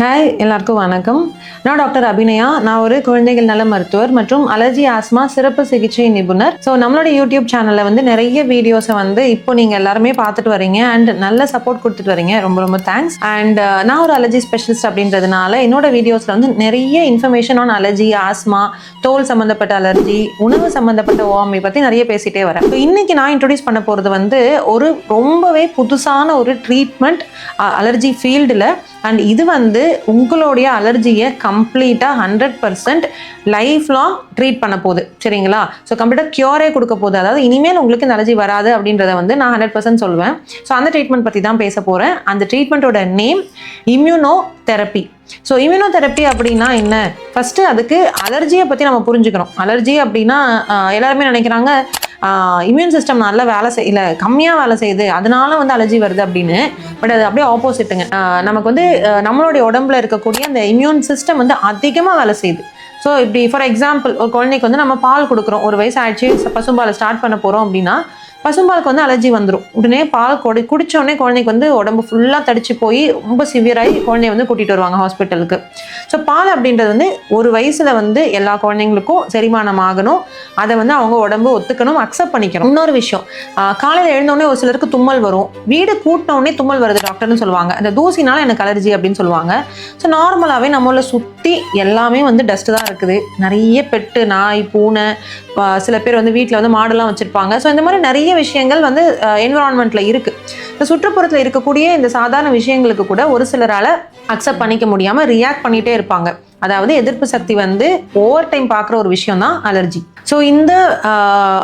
Hi, எல்லாருக்கும் வணக்கம். நான் டாக்டர் அபிநயா. நான் ஒரு குழந்தைகள் நல மருத்துவர் மற்றும் அலர்ஜி ஆஸ்மா சிறப்பு சிகிச்சை நிபுணர். ஸோ நம்மளோட யூடியூப் சேனலில் நிறைய வீடியோஸை இப்போ நீங்கள் எல்லாருமே பார்த்துட்டு வரீங்க அண்ட் நல்ல சப்போர்ட் கொடுத்துட்டு வரீங்க. ரொம்ப ரொம்ப தேங்க்ஸ். அண்ட் நான் ஒரு அலர்ஜி ஸ்பெஷலிஸ்ட் அப்படின்றதுனால என்னோட வீடியோஸில் நிறைய இன்ஃபர்மேஷன் ஆன் அலர்ஜி, ஆஸ்மா, தோல் சம்மந்தப்பட்ட அலர்ஜி, உணவு சம்மந்தப்பட்ட ஓஎம்ஐ பற்றி நிறைய பேசிகிட்டே வரேன். ஸோ இன்னைக்கு நான் இன்ட்ரடியூஸ் பண்ண போகிறது ஒரு ரொம்பவே புதுசான ஒரு ட்ரீட்மெண்ட் அலர்ஜி ஃபீல்டில். அண்ட் இது உங்களுடைய அலர்ஜியை கம்ப்ளீட்டாக 100% லைஃப் லாங் ட்ரீட் பண்ண போகுது. சரிங்களா? ஸோ கம்ப்ளீட்டாக க்யூரே கொடுக்க போகுது. அதாவது இனிமேல் உங்களுக்கு இந்த அலர்ஜி வராது அப்படின்றத நான் 100% சொல்லுவேன். ஸோ அந்த ட்ரீட்மெண்ட் பற்றி தான் பேச போகிறேன். அந்த ட்ரீட்மெண்ட்டோட name immunotherapy. So immunotherapy அப்படின்னா என்ன? ஃபஸ்ட்டு அதுக்கு அலர்ஜியை பற்றி நம்ம புரிஞ்சுக்கணும். அலர்ஜி அப்படின்னா எல்லாருமே நினைக்கிறாங்க இம்யூன் சிஸ்டம் நல்லா வேலை செய்யல, கம்மியாக வேலை செய்யுது, அதனால அலர்ஜி வருது அப்படின்னு. பட் அது அப்படியே ஆப்போசிட்டுங்க. நமக்கு நம்மளுடைய உடம்புல இருக்கக்கூடிய அந்த இம்யூன் சிஸ்டம் அதிகமாக வேலை செய்யுது. ஸோ இப்படி ஃபார் எக்ஸாம்பிள் ஒரு குழந்தைக்கு நம்ம பால் கொடுக்குறோம், ஒரு வயசு ஆயிடுச்சு, பசும்பாலை ஸ்டார்ட் பண்ண போகிறோம் அப்படின்னா பசும்பாலுக்கு அலர்ஜி வந்துடும். உடனே பால் குடித்தோடனே குழந்தைக்கு உடம்பு ஃபுல்லாக தடிச்சு போய் ரொம்ப சிவியராகி குழந்தைய கூட்டிகிட்டு வருவாங்க ஹாஸ்பிட்டலுக்கு. ஸோ பால் அப்படின்றது ஒரு வயசில் எல்லா குழந்தைங்களுக்கும் செரிமானம் ஆகணும். அதை அவங்க உடம்பு ஒத்துக்கணும், அக்செப்ட் பண்ணிக்கணும். இன்னொரு விஷயம், காலையில் எழுந்தோடனே ஒரு சிலருக்கு தும்மல் வரும். வீடு கூட்டினோடனே தும்மல் வருது டாக்டர்னு சொல்லுவாங்க. அந்த தூசினால எனக்கு அலர்ஜி அப்படின்னு சொல்லுவாங்க. ஸோ நார்மலாகவே நம்மள சுற்றி எல்லாமே டஸ்ட்டு தான் இருக்குது. நிறைய பெட்டு, நாய், பூனை, சில பேர் வீட்டில் மாடுலாம் வச்சுருப்பாங்க. ஸோ இந்த மாதிரி நிறைய விஷயங்கள் என்விரான்மெண்ட்ல இருக்கு. இந்த சுற்றுப்புறத்தில் இருக்கக்கூடிய இந்த சாதாரண விஷயங்களுக்கு கூட ஒரு சிலரால அக்செப்ட் பண்ணிக்க முடியாம ரியாக்ட் பண்ணிட்டே இருப்பாங்க. அதாவது எதிர்ப்பு சக்தி ஓவர் டைம் பார்க்குற ஒரு விஷயம் தான் அலர்ஜி. ஸோ இந்த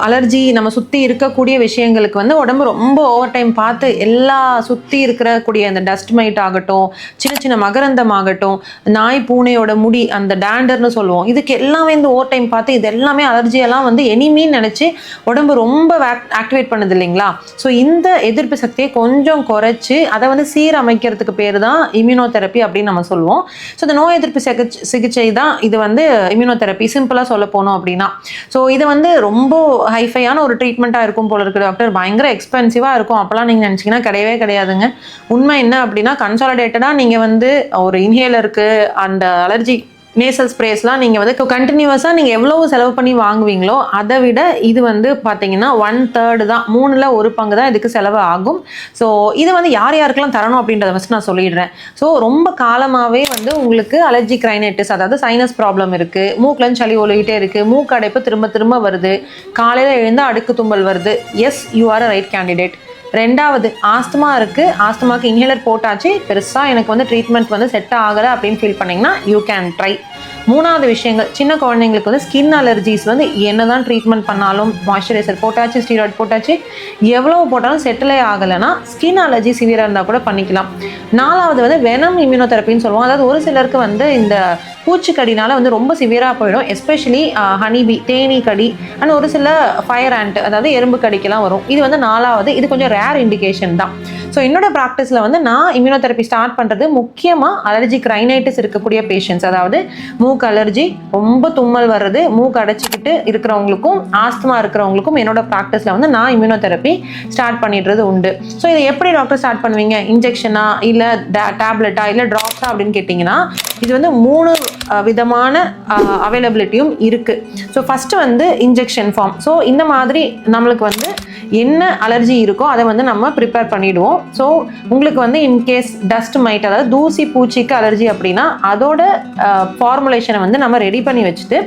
அலர்ஜி நம்ம சுற்றி இருக்கக்கூடிய விஷயங்களுக்கு உடம்பு ரொம்ப ஓவர் டைம் பார்த்து எல்லா சுற்றி இருக்கக்கூடிய அந்த டஸ்ட் மைட் ஆகட்டும், சின்ன சின்ன மகரந்தம் ஆகட்டும், நாய் பூனையோட முடி அந்த டேண்டர்னு சொல்லுவோம், இதுக்கு எல்லாமே ஓவர் டைம் பார்த்து இது எல்லாமே அலர்ஜியெல்லாம் எனிமின்னு நினச்சி உடம்பு ரொம்ப ஆக்டிவேட் பண்ணுது இல்லைங்களா? ஸோ இந்த எதிர்ப்பு சக்தியை கொஞ்சம் குறைச்சி அதை சீரமைக்கிறதுக்கு பேர் தான் இம்யூனோ தெரப்பி அப்படின்னு நம்ம சொல்லுவோம். ஸோ இந்த நோய் எதிர்ப்பு சிகிச்சை தான் இது இம்யூனோ தெரப்பி சிம்பிளாக சொல்ல போனோம் அப்படின்னா. ஸோ இது ரொம்ப ஹைஃபையான ஒரு ட்ரீட்மெண்ட்டாக இருக்கும் போல இருக்குது டாக்டர், பயங்கர எக்ஸ்பென்சிவாக இருக்கும் அப்போலாம் நீங்கள் நினச்சிங்கன்னா கிடையவே கிடையாதுங்க. உண்மை என்ன அப்படின்னா கன்சாலிடேட்டடாக நீங்கள் ஒரு இன்ஹேலருக்கு அந்த அலர்ஜி நேசல் ஸ்ப்ரேஸ்லாம் நீங்கள் கண்டினியூவஸாக நீங்கள் எவ்வளவு செலவு பண்ணி வாங்குவீங்களோ அதை விட இது பார்த்தீங்கன்னா 1/3 தான், 3ல் 1 பங்கு தான் இதுக்கு செலவு ஆகும். ஸோ இது யார் யாருக்கெல்லாம் தரணும் அப்படின்றத ஃபஸ்ட் நான் சொல்லிடுறேன். ஸோ ரொம்ப காலமாகவே உங்களுக்கு அலர்ஜிக் ரைனைட்டிஸ், அதாவது சைனஸ் ப்ராப்ளம் இருக்குது, மூக்கில் சளி ஒழுகிட்டே இருக்குது, மூக்கு அடைப்பு திரும்ப திரும்ப வருது, காலையில் எழுந்தால் அடுக்கு தும்பல் வருது, yes you are a right candidate. ரெண்டாவது ஆஸ்துமா இருக்குது, ஆஸ்துமாக்கு இன்ஹேலர் போட்டாச்சு, பெருசாக எனக்கு ட்ரீட்மெண்ட் செட் ஆகலை அப்படின்னு ஃபீல் பண்ணிங்கன்னா யூ கேன் ட்ரை. மூணாவது விஷயங்கள், சின்ன குழந்தைங்களுக்கு ஸ்கின் அலர்ஜிஸ் என்ன தான் ட்ரீட்மெண்ட் பண்ணாலும் மாய்ஸ்சரைசர் போட்டாச்சு, ஸ்டீராய்டு போட்டாச்சு, எவ்வளோ போட்டாலும் செட்டிலே ஆகலைன்னா ஸ்கின் அலர்ஜி சிவியராக இருந்தால் கூட பண்ணிக்கலாம். நாலாவது வெனம் இம்யூனோ தெரப்பின்னு சொல்லுவோம். அதாவது ஒரு சிலருக்கு இந்த பூச்சிக்கடினால ரொம்ப சிவியராக போயிடும். எஸ்பெஷலி ஹனிபி, தேனீ கடி, அண்ட் ஒரு சில ஃபயர் ஆண்ட், அதாவது எறும்பு கடிக்கெல்லாம் வரும். இது நாலாவது, இது கொஞ்சம் ரேர் இண்டிகேஷன் தான். ஸோ என்னோட ப்ராக்டிஸில் நான் இம்யூனோ தெரப்பி ஸ்டார்ட் பண்ணுறது முக்கியமாக அலர்ஜிக் ரைனைட்டிஸ் இருக்கக்கூடிய பேஷண்ட்ஸ், அதாவது மூக்கு அலர்ஜி, ரொம்ப தும்மல் வர்றது, மூக்கு அடைச்சிக்கிட்டு இருக்கிறவங்களுக்கும் ஆஸ்துமா இருக்கிறவங்களுக்கும் என்னோட ப்ராக்டிஸில் நான் இம்யூனோ தெரப்பி ஸ்டார்ட் பண்ணிடுறது உண்டு. ஸோ இதை எப்படி டாக்டர் ஸ்டார்ட் பண்ணுவீங்க? இன்ஜெக்ஷனா இல்லை டேப்லெட்டா இல்லை ட்ராப்ஸா அப்படின்னு கேட்டிங்கன்னா இது 3 விதமான அவைலபிலிட்டியும் இருக்குது. So first injection form. So இந்த மாதிரி நம்மளுக்கு என்ன அலர்ஜி இருக்கோ அதை நம்ம ப்ரிப்பேர் பண்ணிவிடுவோம். ஸோ உங்களுக்கு இன்கேஸ் டஸ்ட் மைட், அதாவது தூசி பூச்சிக்கு அலர்ஜி அப்படின்னா அதோட ஃபார்முலேஷனை நம்ம ரெடி பண்ணி வச்சுட்டு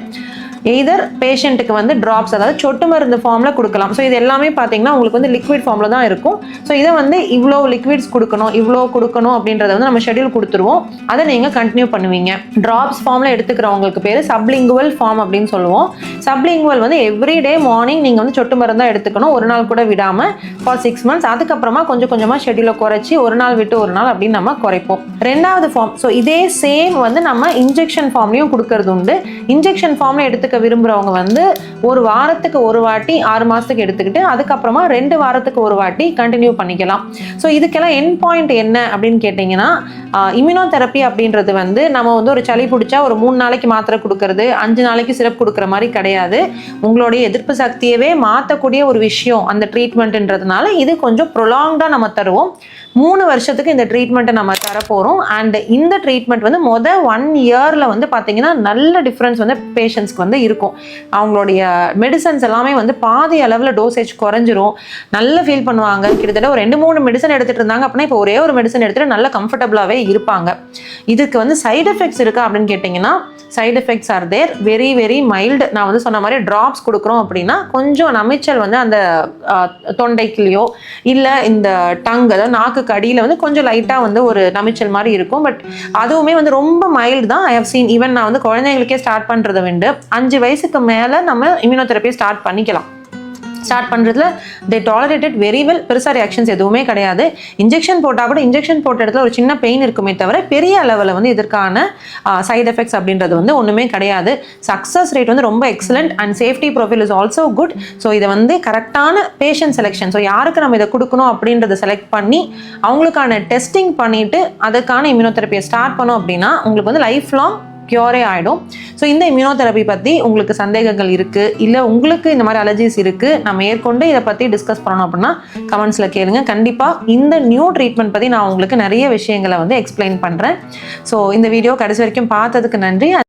எய்தர் பேஷண்ட்டுக்கு ட்ராப்ஸ், அதாவது சொட்டு மருந்து ஃபார்மில் கொடுக்கலாம். ஸோ இது எல்லாமே பார்த்தீங்கன்னா உங்களுக்கு லிக்விட் ஃபார்மில் தான் இருக்கும். ஸோ இதை இவ்வளோ லிக்விட்ஸ் கொடுக்கணும், இவ்வளோ கொடுக்கணும் அப்படின்றத நம்ம ஷெட்யூல் கொடுத்துருவோம். அதை நீங்கள் கண்டினியூ பண்ணுவீங்க. ட்ராப்ஸ் ஃபார்மில் எடுத்துக்கிறவங்களுக்கு பேர் சப்லிங்குவல் ஃபார்ம் அப்படின்னு சொல்லுவோம். சப்லிங்குவல் எவ்ரிடே மார்னிங் நீங்கள் சொட்டு மருந்தாக எடுத்துக்கணும், ஒரு நாள் கூட விடாமல், ஃபார் 6 months. அதுக்கப்புறமா கொஞ்சம் கொஞ்சமாக ஷெட்யூலை குறைச்சி ஒரு நாள் விட்டு ஒரு நாள் அப்படின்னு நம்ம குறைப்போம். ரெண்டாவது ஃபார்ம், ஸோ இதே சேம் நம்ம இன்ஜெக்ஷன் ஃபார்ம்லையும் கொடுக்கறது உண்டு. இன்ஜெக்ஷன் ஃபார்மில் எடுத்து எடுத்துக்க விரும்புகிறவங்க வந்து ஒரு வாரத்துக்கு ஒரு வாட்டி 6 மாதத்துக்கு எடுத்துக்கிட்டு அதுக்கப்புறமா 2 வாரத்துக்கு ஒரு வாட்டி கண்டினியூ பண்ணிக்கலாம். ஸோ இதுக்கெல்லாம் எண்ட் பாயிண்ட் என்ன அப்படின்னு கேட்டிங்கன்னா, இம்யூனோதெரப்பி அப்படின்றது வந்து நம்ம வந்து ஒரு சளி பிடிச்சா ஒரு 3 நாளைக்கு மாத்திரை கொடுக்கறது, 5 நாளைக்கு சிரப் கொடுக்குற மாதிரி கிடையாது. உங்களுடைய எதிர்ப்பு சக்தியவே மாற்றக்கூடிய ஒரு விஷயம் அந்த ட்ரீட்மெண்ட்ன்றதுனால இது கொஞ்சம் ப்ரொலாங்டாக நம்ம தருவோம். 3 வருஷத்துக்கு இந்த ட்ரீட்மெண்ட்டை நம்ம தரப்போகிறோம். அண்ட் இந்த ட்ரீட்மெண்ட் வந்து 1 இயரில் வந்து பார்த்தீங்கன்னா நல்ல டிஃப்ரென்ஸ் வந்து பேஷண்ட்ஸ்க்கு வந்து இருக்கும். அவங்களுடைய மெடிசன்ஸ் எல்லாமே வந்து பாதி அளவில் டோசேஜ் குறைஞ்சிரும், நல்ல ஃபீல் பண்ணுவாங்க. கிட்டத்தட்ட ஒரு 2-3 மெடிசன் எடுத்துகிட்டு இருந்தாங்க அப்படின்னா இப்போ ஒரே ஒரு மெடிசன் எடுத்துகிட்டு நல்ல கம்ஃபர்டபுளாகவே இருப்பாங்க. இதுக்கு வந்து சைடு எஃபெக்ட்ஸ் இருக்கா அப்படின்னு கேட்டிங்கன்னா, side effects are there, very very mild. நான் வந்து சொன்ன மாதிரி ட்ராப்ஸ் கொடுக்குறோம் அப்படின்னா கொஞ்சம் நமைச்சல் வந்து அந்த தொண்டைக்குள்ளேயோ இல்லை இந்த டங், அதாவது நாக்குக்கு அடியில் வந்து கொஞ்சம் லைட்டாக வந்து ஒரு நமைச்சல் மாதிரி இருக்கும். பட் அதுவுமே வந்து ரொம்ப மைல்டு தான். I have seen. ஈவன் நான் வந்து குழந்தைங்களுக்கே ஸ்டார்ட் பண்ணுறதை விண்டு 5 வயசுக்கு மேலே நம்ம இம்யூனோதெரப்பியை ஸ்டார்ட் பண்ணிக்கலாம். ஸ்டார்ட் பண்ணுறதுல தே டாலரேட்டட் வெரி வெல். பெருசாக ரியாக்ஷன்ஸ் எதுவுமே கிடையாது. இன்ஜெக்ஷன் போட்டால் கூட இன்ஜெக்ஷன் போட்ட இடத்துல ஒரு சின்ன பெயின் இருக்குமே தவிர பெரிய அளவில் வந்து இதற்கான சைட் எஃபெக்ட்ஸ் அப்படின்றது வந்து ஒன்றுமே கிடையாது. சக்ஸஸ் ரேட் வந்து ரொம்ப excellent and safety profile is also good. So இதை வந்து கரெக்டான பேஷண்ட் செலெக்ஷன், ஸோ யாருக்கு நம்ம இதை கொடுக்கணும் அப்படின்றத செலக்ட் பண்ணி அவங்களுக்கான டெஸ்டிங் பண்ணிவிட்டு அதுக்கான இம்யூனோதெரப்பியை ஸ்டார்ட் பண்ணோம் அப்படின்னா உங்களுக்கு வந்து லைஃப் லாங் க்யூரே ஆகிடும். ஸோ இந்த இம்யூனோதெரப்பி பற்றி உங்களுக்கு சந்தேகங்கள் இருக்குது, இல்லை உங்களுக்கு இந்த மாதிரி அலர்ஜிஸ் இருக்குது, நம்ம மேற்கொண்டு இதை பற்றி டிஸ்கஸ் பண்ணணும் அப்படின்னா கமெண்ட்ஸில் கேளுங்க. கண்டிப்பாக இந்த நியூ ட்ரீட்மெண்ட் பற்றி நான் உங்களுக்கு நிறைய விஷயங்களை வந்து எக்ஸ்பிளைன் பண்ணுறேன். ஸோ இந்த வீடியோ கடைசி வரைக்கும் பார்த்ததுக்கு நன்றி.